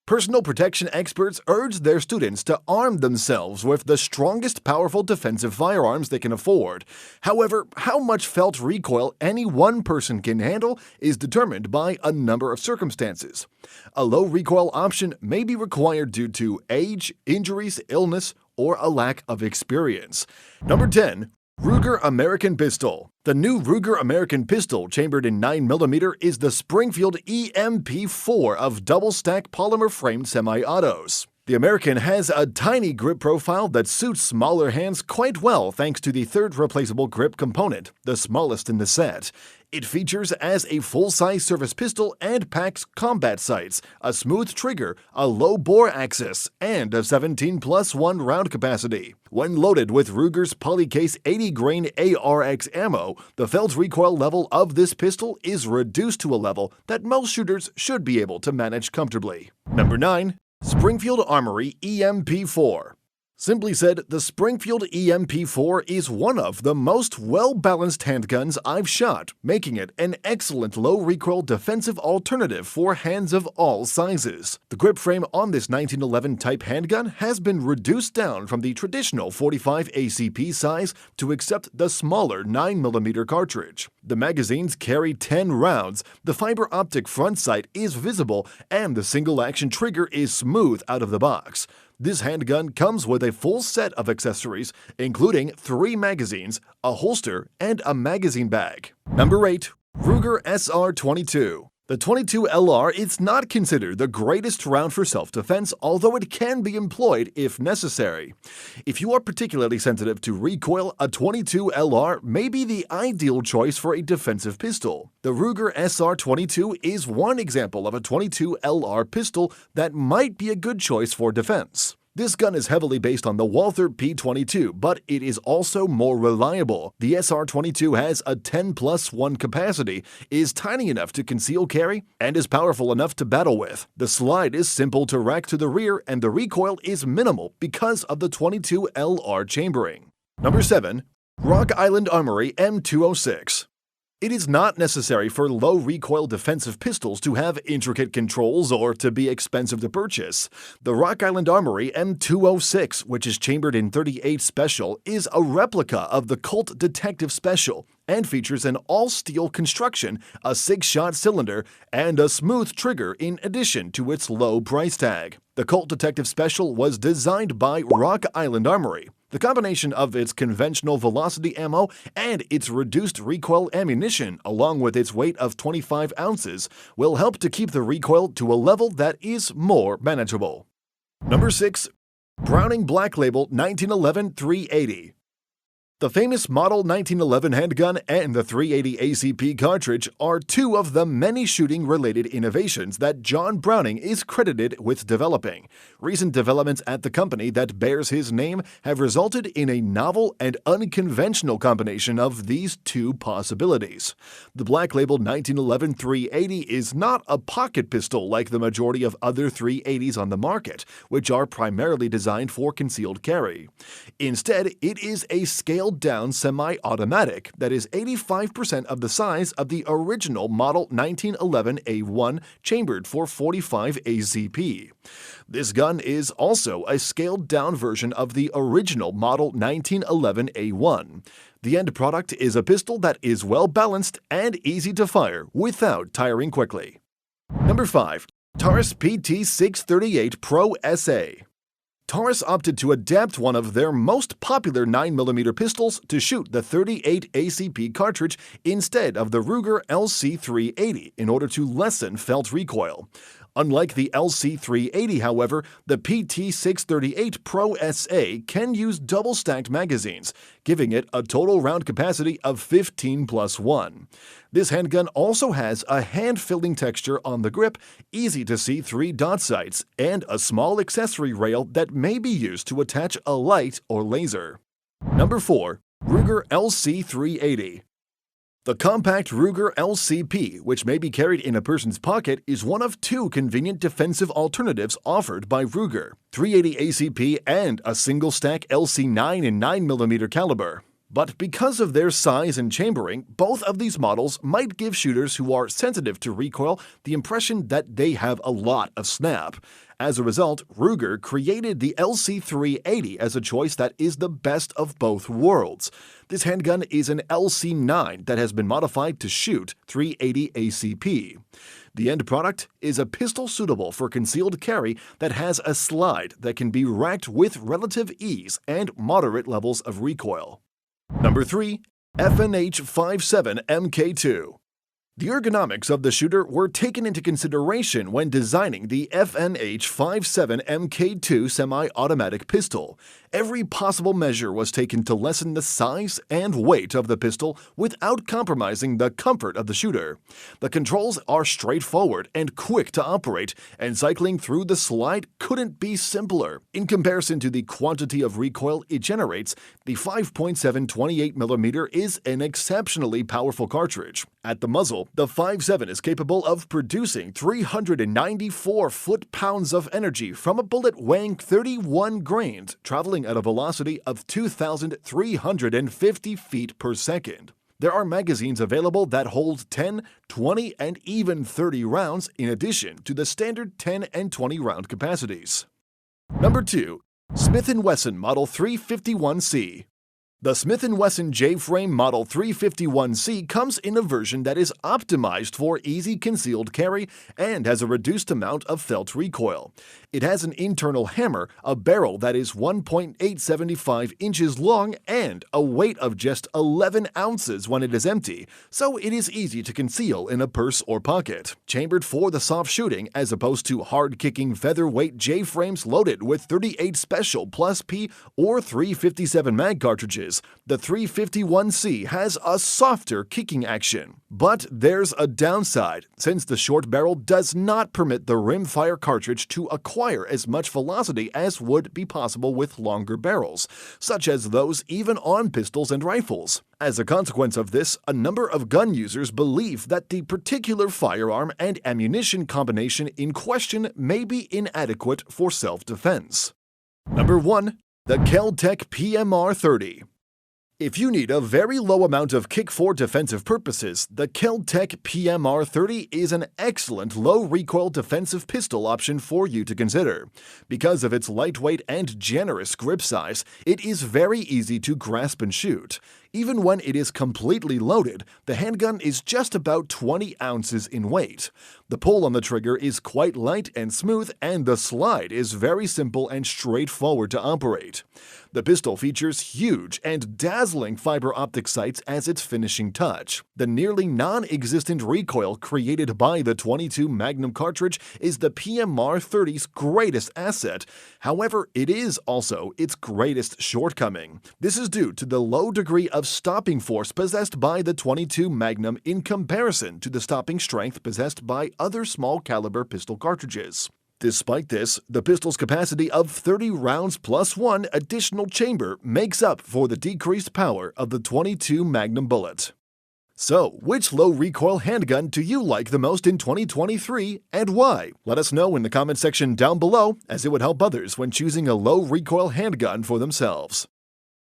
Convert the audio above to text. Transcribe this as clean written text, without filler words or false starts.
Personal protection experts urge their students to arm themselves with the strongest powerful defensive firearms they can afford. However, how much felt recoil any one person can handle is determined by a number of circumstances. A low recoil option may be required due to age, injuries, illness, or a lack of experience. Number 10. Ruger American Pistol. The new Ruger American Pistol, chambered in 9mm, is the Springfield EMP4 of double-stack polymer-framed semi-autos. The American has a tiny grip profile that suits smaller hands quite well thanks to the third replaceable grip component, the smallest in the set. It features as a full-size service pistol and packs combat sights, a smooth trigger, a low-bore axis, and a 17+1 round capacity. When loaded with Ruger's Polycase 80-grain ARX ammo, the felt recoil level of this pistol is reduced to a level that most shooters should be able to manage comfortably. Number 9. Springfield Armory EMP4. Simply said, the Springfield EMP4 is one of the most well-balanced handguns I've shot, making it an excellent low-recoil defensive alternative for hands of all sizes. The grip frame on this 1911 type handgun has been reduced down from the traditional 45 ACP size to accept the smaller 9mm cartridge. The magazines carry 10 rounds, the fiber optic front sight is visible, and the single-action trigger is smooth out of the box. This handgun comes with a full set of accessories, including 3 magazines, a holster, and a magazine bag. Number 8. Ruger SR22. The 22LR is not considered the greatest round for self-defense, although it can be employed if necessary. If you are particularly sensitive to recoil, a 22LR may be the ideal choice for a defensive pistol. The Ruger SR22 is one example of a 22LR pistol that might be a good choice for defense. This gun is heavily based on the Walther P22, but it is also more reliable. The SR22 has a 10+1 capacity, is tiny enough to conceal carry, and is powerful enough to battle with. The slide is simple to rack to the rear, and the recoil is minimal because of the 22LR chambering. Number 7. Rock Island Armory M206. It is not necessary for low-recoil defensive pistols to have intricate controls or to be expensive to purchase. The Rock Island Armory M206, which is chambered in 38 Special, is a replica of the Colt Detective Special and features an all-steel construction, a 6-shot cylinder, and a smooth trigger in addition to its low price tag. The Colt Detective Special was designed by Rock Island Armory. The combination of its conventional velocity ammo and its reduced recoil ammunition, along with its weight of 25 ounces, will help to keep the recoil to a level that is more manageable. Number 6. Browning Black Label 1911 380. The famous Model 1911 handgun and the 380 ACP cartridge are two of the many shooting-related innovations that John Browning is credited with developing. Recent developments at the company that bears his name have resulted in a novel and unconventional combination of these two possibilities. The Black Label 1911 380 is not a pocket pistol like the majority of other 380s on the market, which are primarily designed for concealed carry. Instead, it is a scaled-down semi-automatic that is 85% of the size of the original Model 1911 A1 chambered for 45 ACP. This gun is also a scaled-down version of the original Model 1911 A1. The end product is a pistol that is well-balanced and easy to fire without tiring quickly. Number 5. TAURUS PT638 Pro SA. TAURUS opted to adapt one of their most popular 9mm pistols to shoot the 38 ACP cartridge instead of the Ruger LC380 in order to lessen felt recoil. Unlike the LC380, however, the PT638 Pro SA can use double-stacked magazines, giving it a total round capacity of 15+1. This handgun also has a hand-filling texture on the grip, easy-to-see 3-dot sights, and a small accessory rail that may be used to attach a light or laser. Number 4. Ruger LC380. The compact Ruger LCP, which may be carried in a person's pocket, is one of two convenient defensive alternatives offered by Ruger: 380 ACP and a single-stack LC9 in 9mm caliber. But because of their size and chambering, both of these models might give shooters who are sensitive to recoil the impression that they have a lot of snap. As a result, Ruger created the LC380 as a choice that is the best of both worlds. This handgun is an LC9 that has been modified to shoot 380 ACP. The end product is a pistol suitable for concealed carry that has a slide that can be racked with relative ease and moderate levels of recoil. Number 3. FNH57 MK2. The ergonomics of the shooter were taken into consideration when designing the FNH57 MK2 semi-automatic pistol. Every possible measure was taken to lessen the size and weight of the pistol without compromising the comfort of the shooter. The controls are straightforward and quick to operate, and cycling through the slide couldn't be simpler. In comparison to the quantity of recoil it generates, the 5.7 28mm is an exceptionally powerful cartridge. At the muzzle, the 5.7 is capable of producing 394 foot-pounds of energy from a bullet weighing 31 grains, traveling at a velocity of 2,350 feet per second. There are magazines available that hold 10, 20, and even 30 rounds in addition to the standard 10 and 20 round capacities. Number 2. Smith & Wesson Model 351C. The Smith & Wesson J-Frame Model 351C comes in a version that is optimized for easy concealed carry and has a reduced amount of felt recoil. It has an internal hammer, a barrel that is 1.875 inches long, and a weight of just 11 ounces when it is empty, so it is easy to conceal in a purse or pocket. Chambered for the soft shooting as opposed to hard-kicking featherweight J-frames loaded with 38 Special Plus P or 357 mag cartridges, the 351C has a softer kicking action. But there's a downside, since the short barrel does not permit the rimfire cartridge to acquire as much velocity as would be possible with longer barrels, such as those even on pistols and rifles. As a consequence of this, a number of gun users believe that the particular firearm and ammunition combination in question may be inadequate for self-defense. Number 1. The KEL-TEC PMR-30. If you need a very low amount of kick for defensive purposes, the KEL-TEC PMR-30 is an excellent low-recoil defensive pistol option for you to consider. Because of its lightweight and generous grip size, it is very easy to grasp and shoot. Even when it is completely loaded, the handgun is just about 20 ounces in weight. The pull on the trigger is quite light and smooth, and the slide is very simple and straightforward to operate. The pistol features huge and dazzling fiber optic sights as its finishing touch. The nearly non-existent recoil created by the .22 Magnum cartridge is the PMR-30's greatest asset. However, it is also its greatest shortcoming. This is due to the low degree of stopping force possessed by the .22 Magnum in comparison to the stopping strength possessed by other small-caliber pistol cartridges. Despite this, the pistol's capacity of 30 rounds plus one additional chamber makes up for the decreased power of the .22 Magnum bullet. So, which low-recoil handgun do you like the most in 2023, and why? Let us know in the comment section down below, as it would help others when choosing a low-recoil handgun for themselves.